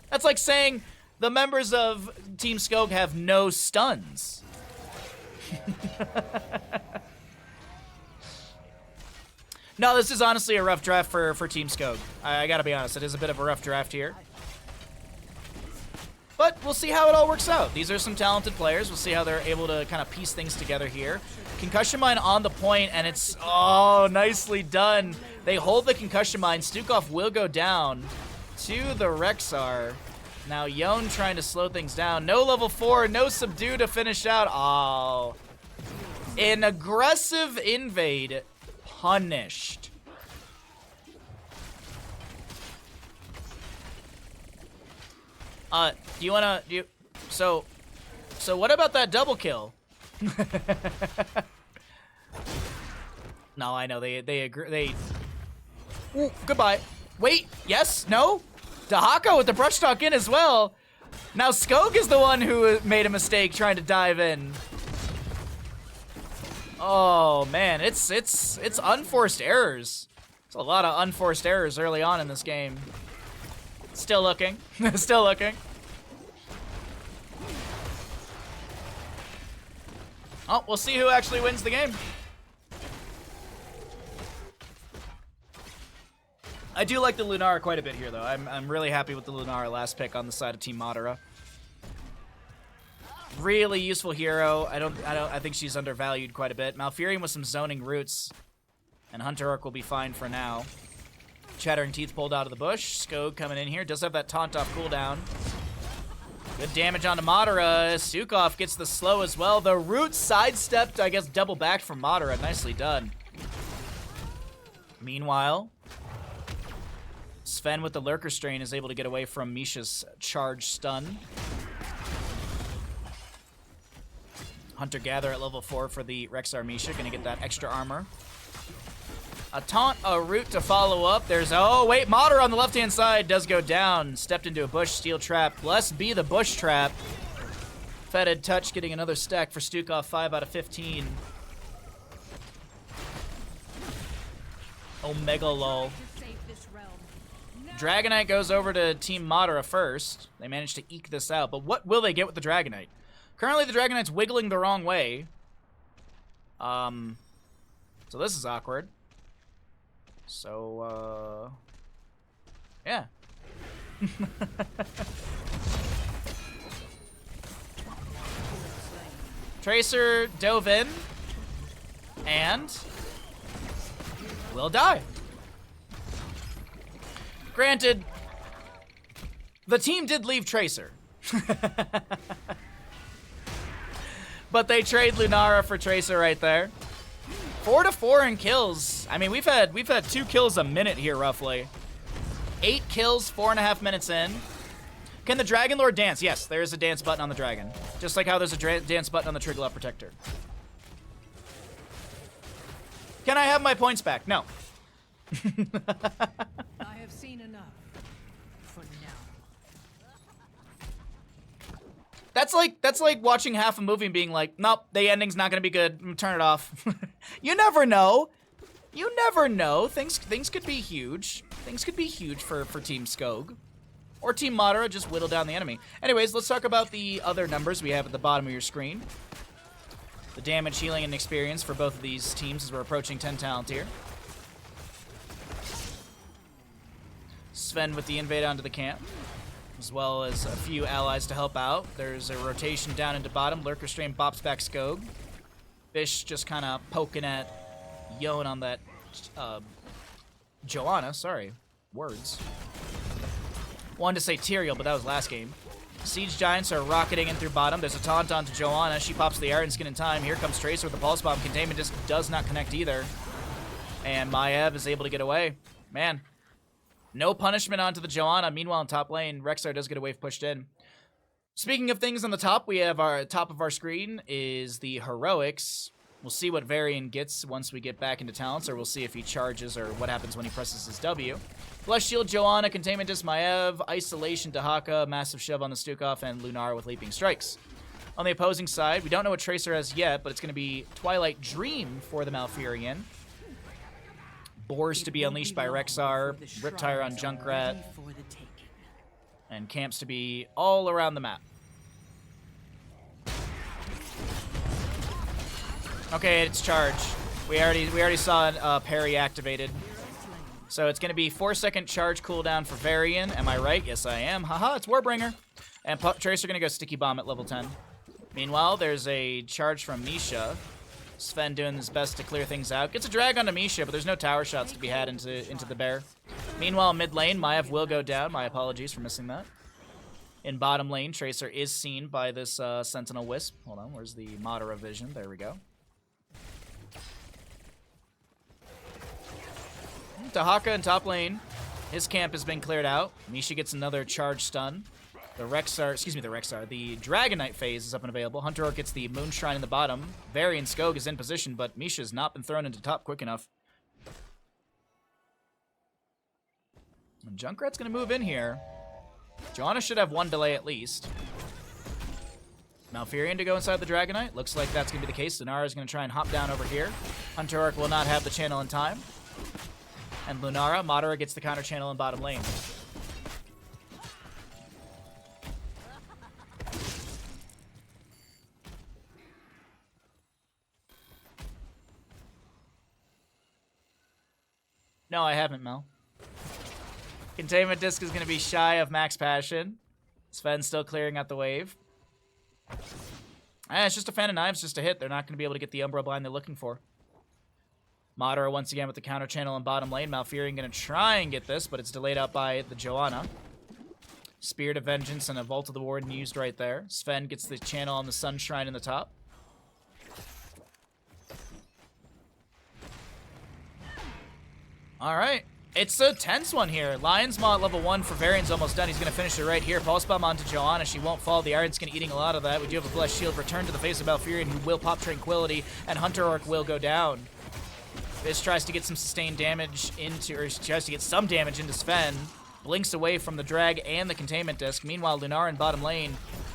That's like saying the members of Team Skogh have no stuns. No, this is honestly a rough draft for Team Skogh. I gotta be honest, it is a bit of a rough draft here. But we'll see how it all works out. These are some talented players. We'll see how they're able to kind of piece things together here. Concussion Mine on the point, and it's, oh, nicely done. They hold the Concussion Mine. Skogh will go down to the Rexar. Now Yon trying to slow things down. No level 4, no subdue to finish out. Oh. An aggressive invade punished. So what about that double kill? No, I know, they agree, ooh, goodbye. Wait, yes, no? Dahaka with the brush talk in as well. Now Skogh is the one who made a mistake trying to dive in. Oh man, it's unforced errors. It's a lot of unforced errors early on in this game. Still looking. Still looking. Oh, we'll see who actually wins the game. I do like the Lunara quite a bit here, though. I'm really happy with the Lunara last pick on the side of Team Madara. Really useful hero. I think she's undervalued quite a bit. Malfurion with some zoning roots, and Hunter Orc will be fine for now. Chattering Teeth pulled out of the bush. Skogh coming in here. Does have that taunt off cooldown. Good damage onto Madara. Skogh gets the slow as well. The root sidestepped, I guess, double backed from Madara. Nicely done. Meanwhile, Sven with the Lurker Strain is able to get away from Misha's charge stun. Hunter-Gatherer at level 4 for the Rexar Misha. Gonna get that extra armor. A taunt, a root to follow up. There's, oh wait, Madara on the left-hand side does go down. Stepped into a bush, steel trap. Bless be the bush trap. Fetid touch getting another stack for Skogh, 5 out of 15. Omega lol. Dragonite goes over to Team Madara first. They managed to eke this out, but what will they get with the Dragonite? Currently the Dragonite's wiggling the wrong way. So this is awkward. So, yeah. Tracer dove in and will die. Granted, the team did leave Tracer. But they trade Lunara for Tracer right there. 4 to 4 in kills. I mean, we've had 2 kills a minute here, roughly. 8 kills, 4.5 minutes in. Can the Dragon Lord dance? Yes, there is a dance button on the dragon. Just like how there's a dance button on the Triglav Protector. Can I have my points back? No. I have seen enough for now. That's like watching half a movie and being like, nope, the ending's not gonna be good. Turn it off. You never know. You never know. Things could be huge. Things could be huge for Team Skogh. Or Team Madara, just whittle down the enemy. Anyways, let's talk about the other numbers we have at the bottom of your screen. The damage, healing, and experience for both of these teams as we're approaching 10 talent here. Sven with the invade onto the camp, as well as a few allies to help out. There's a rotation down into bottom. Lurker Strain bops back Skogh. Bish just kind of poking at Yon on that, Joanna, sorry, words. Wanted to say Tyrael, but that was last game. Siege Giants are rocketing in through bottom. There's a taunt onto Joanna. She pops the Iron Skin in time. Here comes Tracer with the Pulse Bomb. Containment just does not connect either. And Maev is able to get away. Man, No punishment onto the Joanna. Meanwhile, in top lane, Rexar does get a wave pushed in. Speaking of things on the top, we have our top of our screen is the heroics. We'll see what Varian gets once we get back into talents, or we'll see if he charges or what happens when he presses his W. Bless Shield, Joanna, Containment Disc, Maev, Isolation, Dahaka, Massive Shove on the Skogh, and Lunar with Leaping Strikes. On the opposing side, we don't know what Tracer has yet, but it's going to be Twilight Dream for the Malfurion. Boars to be unleashed by Rexar, Riptire on Junkrat, and camps to be all around the map. Okay, it's charged. We already saw parry activated. So it's going to be 4-second charge cooldown for Varian. Am I right? Yes, I am. Haha, it's Warbringer. And Tracer going to go Sticky Bomb at level 10. Meanwhile, there's a charge from Misha. Sven doing his best to clear things out. Gets a drag onto Misha, but there's no tower shots to be had into the bear. Meanwhile, mid lane, Maev will go down. My apologies for missing that. In bottom lane, Tracer is seen by this Sentinel Wisp. Hold on, where's the Madara vision? There we go. Dahaka in top lane. His camp has been cleared out. Misha gets another charge stun. The Dragon Knight phase is up and available. Hunter Orc gets the Moonshine in the bottom. Varian Skogh is in position, but Misha's not been thrown into top quick enough. And Junkrat's going to move in here. Joanna should have one delay at least. Malfurion to go inside the Dragon Knight. Looks like that's going to be the case. Lunara is going to try and hop down over here. Hunter Orc will not have the channel in time. And Lunara, Madara gets the counter channel in bottom lane. No, I haven't, Mel. Containment Disc is going to be shy of Max Passion. Sven's still clearing out the wave. It's just a fan of knives, just a hit. They're not going to be able to get the Umbra blind they're looking for. Madara once again with the counter channel in bottom lane. Malfurion going to try and get this, but it's delayed out by the Joanna. Spirit of Vengeance and a Vault of the Warden used right there. Sven gets the channel on the Sunshrine in the top. All right. It's a tense one here. Lion's Maw at level 1 for Varian's almost done. He's going to finish it right here. Pulse Bomb onto Joanna. She won't fall. The Iron Skin eating a lot of that. We do have a Blessed Shield. Return to the face of Malfurion, who will pop Tranquility, and Hunter Orc will go down. This tries to get some sustained damage into, or tries to get some damage into Sven. Blinks away from the drag and the Containment Disc. Meanwhile, Lunar in bottom lane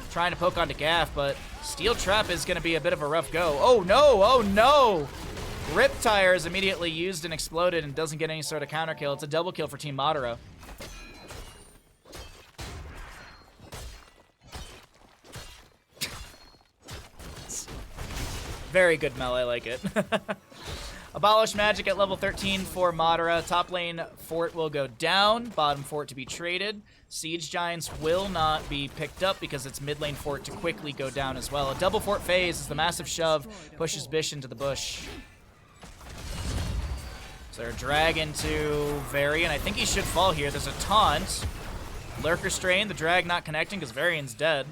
trying to poke onto Gaff, but Steel Trap is going to be a bit of a rough go. Oh no, oh no! Riptire is immediately used and exploded and doesn't get any sort of counter kill. It's a double kill for Team Madara. Very good, Mel. I like it. Abolish Magic at level 13 for Madara. Top lane fort will go down. Bottom fort to be traded. Siege Giants will not be picked up because it's mid lane fort to quickly go down as well. A double fort phase as the Massive Shove pushes Bish into the bush. So they're drag into Varian. I think he should fall here. There's a taunt. Lurker Strain. The drag not connecting because Varian's dead.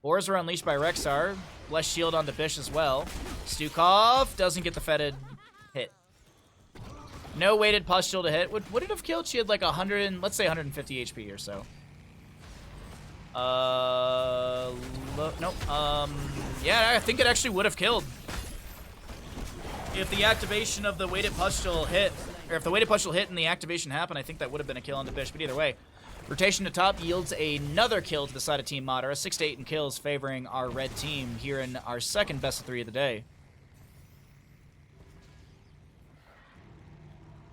Boars are unleashed by Rexar. Bless Shield onto Bish as well. Skogh doesn't get the fetid hit. No weighted pustule to hit. Would it have killed? She had like 100 and, let's say 150 HP or so. Nope. Yeah, I think it actually would have killed. If the activation of the weighted pustule hit, or if the weighted pustule hit and the activation happened, I think that would have been a kill on the Bish. But either way, rotation to top yields another kill to the side of Team Madara. 6 to 8 in kills favoring our red team here in our second best of 3 of the day.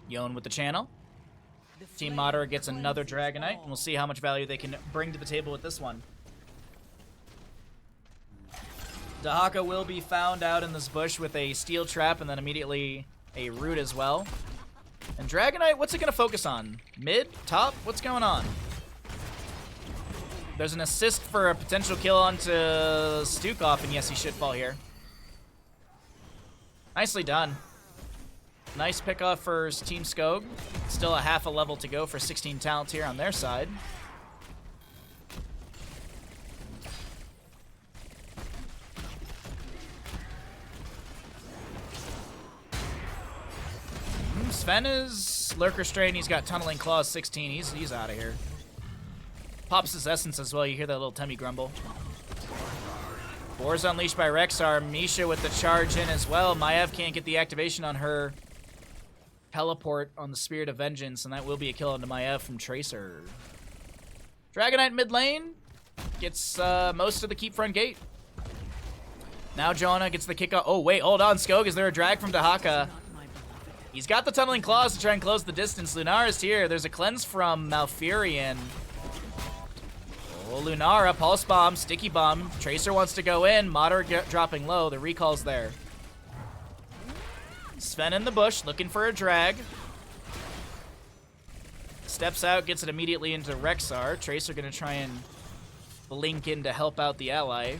Yon with the channel. Team Madara gets another Dragonite, and we'll see how much value they can bring to the table with this one. Dahaka will be found out in this bush with a Steel Trap and then immediately a Root as well. And Dragonite, what's it going to focus on? Mid? Top? What's going on? There's an assist for a potential kill onto Skogh, and yes, he should fall here. Nicely done. Nice pickoff for Team Skogh. Still a half a level to go for 16 talents here on their side. Sven is Lurker Strain, he's got Tunneling Claws 16. He's out of here. Pops his Essence as well. You hear that little tummy grumble. Boar's Unleashed by Rexar. Misha with the charge in as well. Maiev can't get the activation on her teleport on the Spirit of Vengeance, and that will be a kill onto Maiev from Tracer. Dragonite mid lane gets most of the keep front gate. Now Jonah gets the kick off. Oh, wait, hold on, Skogh. Is there a drag from Dahaka? He's got the Tunneling Claws to try and close the distance. Lunara's here. There's a cleanse from Malfurion. Oh, Lunara, Pulse Bomb, Sticky Bomb. Tracer wants to go in. Madara dropping low. The recall's there. Sven in the bush, looking for a drag. Steps out, gets it immediately into Rexar. Tracer gonna try and blink in to help out the ally.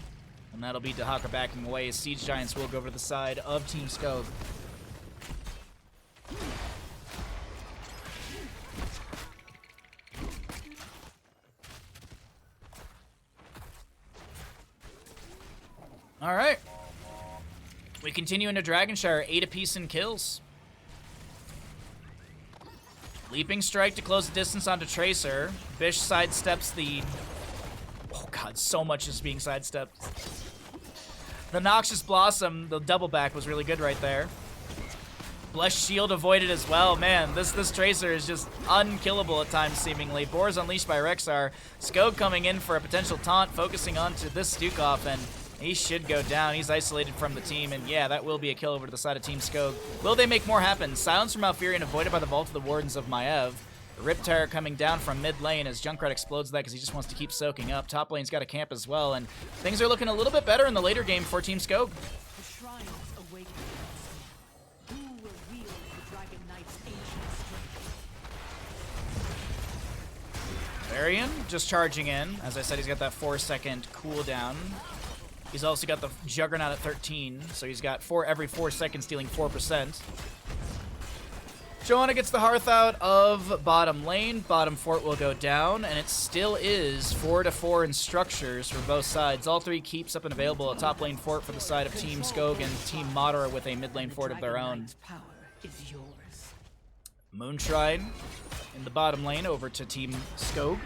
And that'll be Dahaka backing away as Siege Giants will go over to the side of Team Skogh. All right. We continue into Dragonshire, 8 apiece in kills. Leaping Strike to close the distance onto Tracer. Bish sidesteps the... Oh god, so much is being sidestepped. The Noxious Blossom, the double back was really good right there. Blessed Shield avoided as well. Man, this Tracer is just unkillable at times, seemingly. Boar's Unleashed by Rexar. Skogh coming in for a potential taunt, focusing onto this Stukov, and he should go down. He's isolated from the team, and yeah, that will be a kill over to the side of Team Skogh. Will they make more happen? Silence from Malfurion avoided by the Vault of the Wardens of Maiev. Riptire coming down from mid lane as Junkrat explodes that because he just wants to keep soaking up. Top lane's got a camp as well, and things are looking a little bit better in the later game for Team Skogh. The shrines awaken. Who will wield the Dragon Knight's ancient strength? Varian just charging in. As I said, he's got that 4-second cooldown. He's also got the Juggernaut at 13, so he's got every 4 seconds dealing 4%. Joanna gets the Hearth out of bottom lane. Bottom fort will go down, and it still is 4-4 in structures for both sides. All 3 keeps up and available. A top lane fort for the side of Team Skogh and Team Madara with a mid lane fort of their own. Power is yours. Moonshine in the bottom lane over to Team Skogh.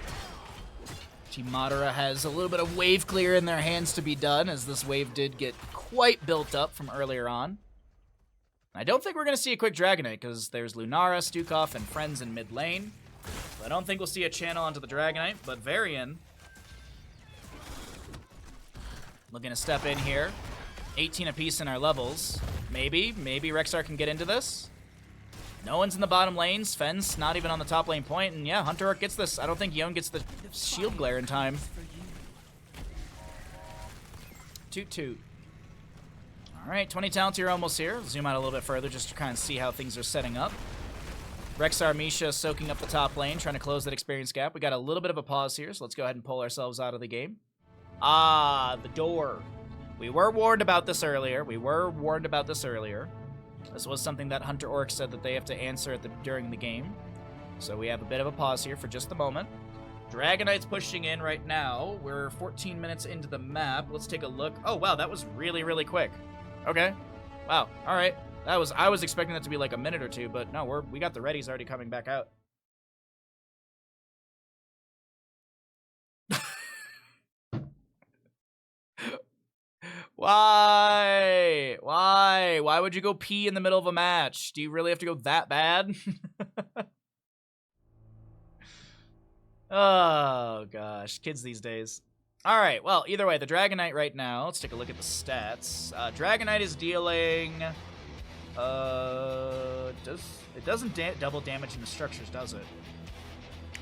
Team Madara has a little bit of wave clear in their hands to be done, as this wave did get quite built up from earlier on. I don't think we're going to see a quick Dragonite, because there's Lunara, Stukov, and friends in mid lane. So I don't think we'll see a channel onto the Dragonite, but Varian looking to step in here. 18 apiece in our levels. Maybe Rexar can get into this. No one's in the bottom lane. Sven's not even on the top lane point. And yeah, Hunter Orc gets this. I don't think Yon gets the shield glare in time. Toot toot. Alright, 20 talents here almost here. Zoom out a little bit further just to kind of see how things are setting up. Rexar Misha soaking up the top lane, trying to close that experience gap. We got a little bit of a pause here, so let's go ahead and pull ourselves out of the game. Ah, the door. We were warned about this earlier. This was something that Hunter Orc said that they have to answer during the game. So we have a bit of a pause here for just a moment. Dragonite's pushing in right now. We're 14 minutes into the map. Let's take a look. Oh, wow, that was really, really quick. Okay. Wow. All right. I was expecting that to be like a minute or two, but no, we got the readies already coming back out. Why? Why would you go pee in the middle of a match? Do you really have to go that bad? Oh, gosh. Kids these days. All right, well, either way, the Dragonite right now, let's take a look at the stats. Dragonite is dealing... it doesn't double damage in the structures, does it?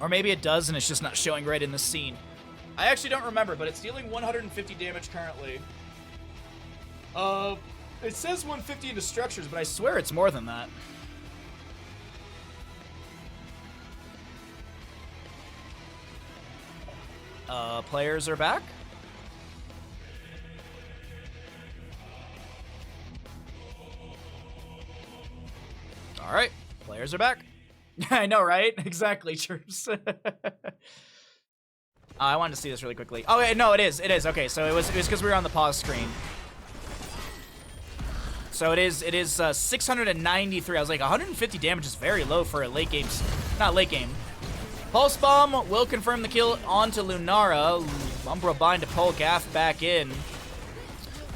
Or maybe it does and it's just not showing right in the scene. I actually don't remember, but it's dealing 150 damage currently. It says 150 into structures, but I swear it's more than that. Players are back. All right, players are back. I know, right? Exactly, Chirps. I wanted to see this really quickly. Oh, no, it is. Okay, so it was because we were on the pause screen. So it is 693. I was like, 150 damage is very low for a late game. Not late game. Pulse Bomb will confirm the kill onto Lunara. Umbra Bind to pull Gaff back in.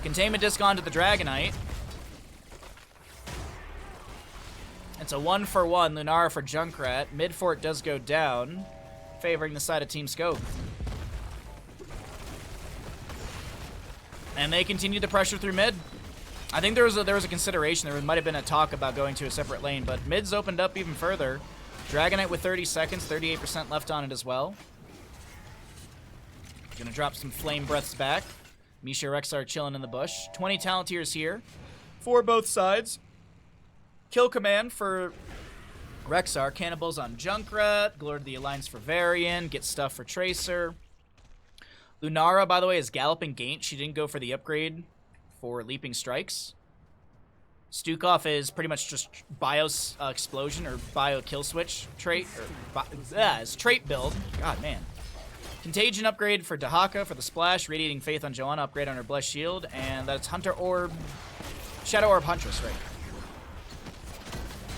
Containment Disc onto the Dragonite. It's a 1-for-1. Lunara for Junkrat. Mid fort does go down, favoring the side of Team Skogh. And they continue the pressure through mid. I think there was a consideration. There might have been a talk about going to a separate lane, but mid's opened up even further. Dragonite with 30 seconds, 38% left on it as well. Gonna drop some Flame Breaths back. Misha Rexar chilling in the bush. 20 Talentiers here for both sides. Kill command for Rexar. Cannibals on Junkrat. Glory to the Alliance for Varian. Get stuff for Tracer. Lunara, by the way, is Galloping Gaint. She didn't go for the upgrade for Leaping Strikes. Skogh is pretty much just Bio Explosion or Bio Kill Switch trait. It's trait build. God, man. Contagion upgrade for Dahaka for the splash. Radiating Faith on Joanna. Upgrade on her Blessed Shield. And that's Hunter Orb. Shadow Orb Huntress, right?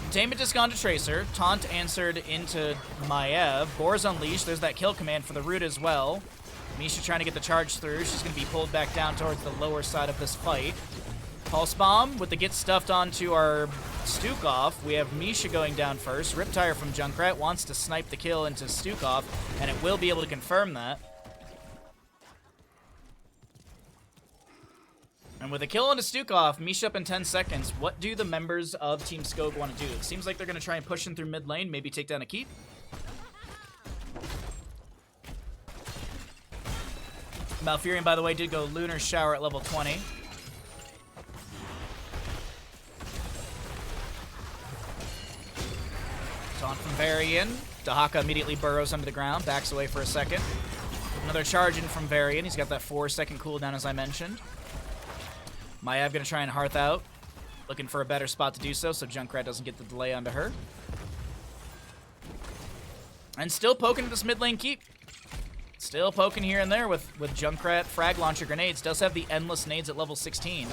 Containment Disc onto Tracer. Taunt answered into Maiev. Boar's Unleashed. There's that kill command for the root as well. Misha trying to get the charge through. She's going to be pulled back down towards the lower side of this fight. Pulse Bomb with the get stuffed onto our Skogh. We have Misha going down first. Riptire from Junkrat wants to snipe the kill into Skogh, and it will be able to confirm that. And with a kill into Skogh, Misha up in 10 seconds, what do the members of Team Skogh want to do? It seems like they're going to try and push in through mid lane, maybe take down a keep. Malfurion, by the way, did go Lunar Shower at level 20. Taunt from Varian. Dahaka immediately burrows under the ground, backs away for a second. Another charge in from Varian. He's got that 4-second cooldown, as I mentioned. Maiev gonna try and Hearth out. Looking for a better spot to do so Junkrat doesn't get the delay onto her. And still poking at this mid lane keep. Still poking here and there with Junkrat frag launcher grenades. Does have the endless nades at level 16.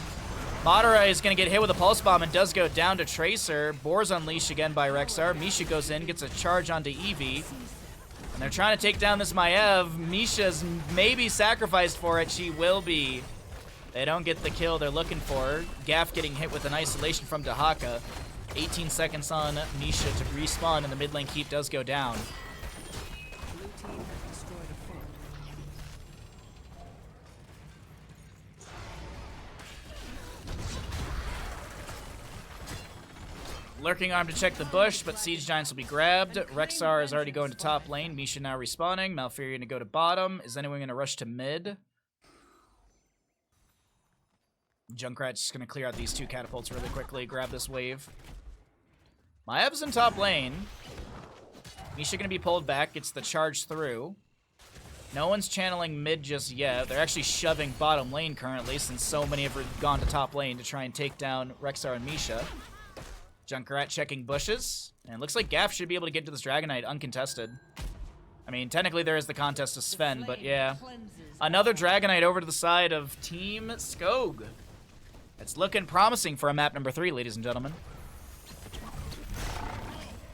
Madara is going to get hit with a Pulse Bomb and does go down to Tracer. Boar's Unleashed again by Rexar. Misha goes in, gets a charge onto Eevee. And they're trying to take down this Maiev. Misha's maybe sacrificed for it. She will be. They don't get the kill they're looking for. Gaff getting hit with an isolation from Dahaka. 18 seconds on Misha to respawn, and the mid lane keep does go down. Lurking Arm to check the bush, but Siege Giants will be grabbed. Rexar is already going to top lane. Misha now respawning. Malfurion to go to bottom. Is anyone going to rush to mid? Junkrat's just going to clear out these two catapults really quickly. Grab this wave. Maev's in top lane. Misha going to be pulled back. Gets the charge through. No one's channeling mid just yet. They're actually shoving bottom lane currently, since so many have gone to top lane to try and take down Rexar and Misha. Junkrat checking bushes. And it looks like Gaff should be able to get to this Dragonite uncontested. I mean, technically there is the contest to Sven, but yeah. Another Dragonite over to the side of Team Skogh. It's looking promising for a map number 3, ladies and gentlemen.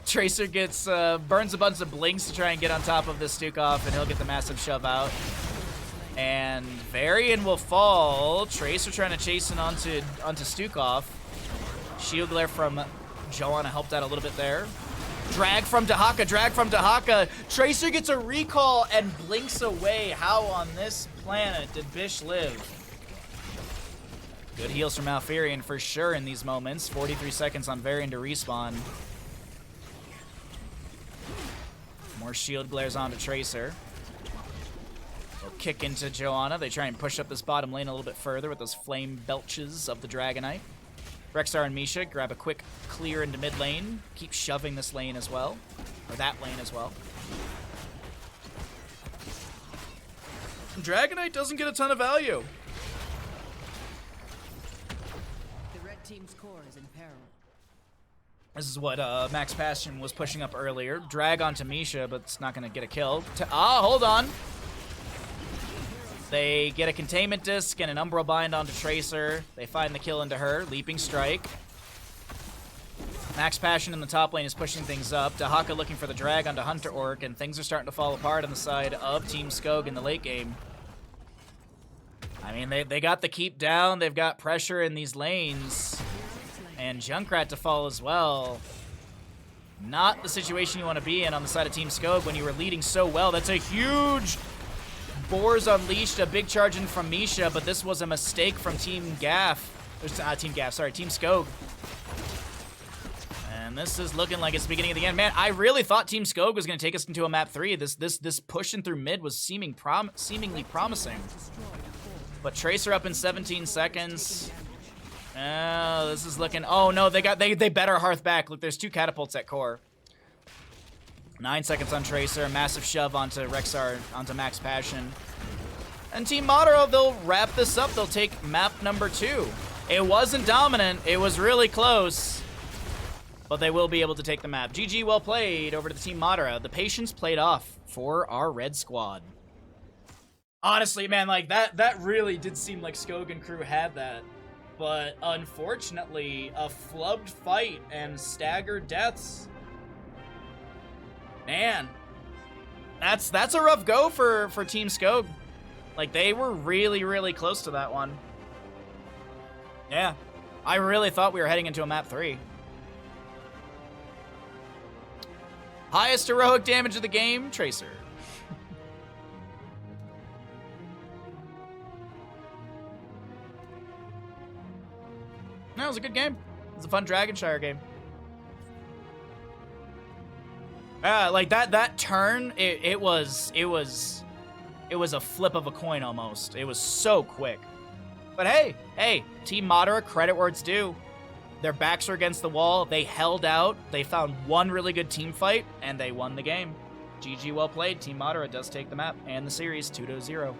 Tracer gets burns a bunch of blinks to try and get on top of this Skogh, and he'll get the massive shove out. And Varian will fall. Tracer trying to chase in onto Skogh. Shield glare from Joanna helped out a little bit there. Drag from Dahaka, drag from Dahaka. Tracer gets a recall and blinks away. How on this planet did Bish live? Good heals from Malfurion for sure in these moments. 43 seconds on Varian to respawn. More shield glares onto Tracer. They'll kick into Joanna. They try and push up this bottom lane a little bit further with those flame belches of the Dragonite. Rexar and Misha grab a quick clear into mid lane. Keep shoving this lane as well. Or that lane as well. Dragonite doesn't get a ton of value. The red team's core is in peril. This is what Max Passion was pushing up earlier. Drag onto Misha, but it's not going to get a kill. Hold on. They get a containment disc and an Umbral Bind onto Tracer. They find the kill into her. Leaping Strike. Max Passion in the top lane is pushing things up. Dahaka looking for the drag onto Hunter Orc, and things are starting to fall apart on the side of Team Skogh in the late game. I mean, they got the keep down. They've got pressure in these lanes. And Junkrat to fall as well. Not the situation you want to be in on the side of Team Skogh when you were leading so well. That's a huge Boars Unleashed, a big charge in from Misha, but this was a mistake from Team Gaff. Team Gaff, sorry, Team Skogh. And this is looking like it's the beginning of the end. Man, I really thought Team Skogh was going to take us into a map 3. This pushing through mid was seemingly promising. But Tracer up in 17 seconds. Oh, this is looking... Oh, no, they better Hearth back. Look, there's 2 catapults at core. 9 seconds on Tracer. A massive shove onto Rexar, onto Max Passion. And Team Madara, they'll wrap this up. They'll take map number 2. It wasn't dominant. It was really close. But they will be able to take the map. GG, well played over to the Team Madara. The patience played off for our red squad. Honestly, man, like, that really did seem like Skogh and crew had that. But unfortunately, a flubbed fight and staggered deaths. Man, that's a rough go for Team Skogh. Like, they were really, really close to that one. Yeah, I really thought we were heading into a map 3. Highest heroic damage of the game, Tracer. No, it was a good game. It was a fun Dragonshire game. Like that turn, it was a flip of a coin almost. It was so quick. But hey, Team Madara, credit where it's due. Their backs were against the wall. They held out. They found one really good team fight, and they won the game. GG, well played. Team Madara does take the map and the series 2-0.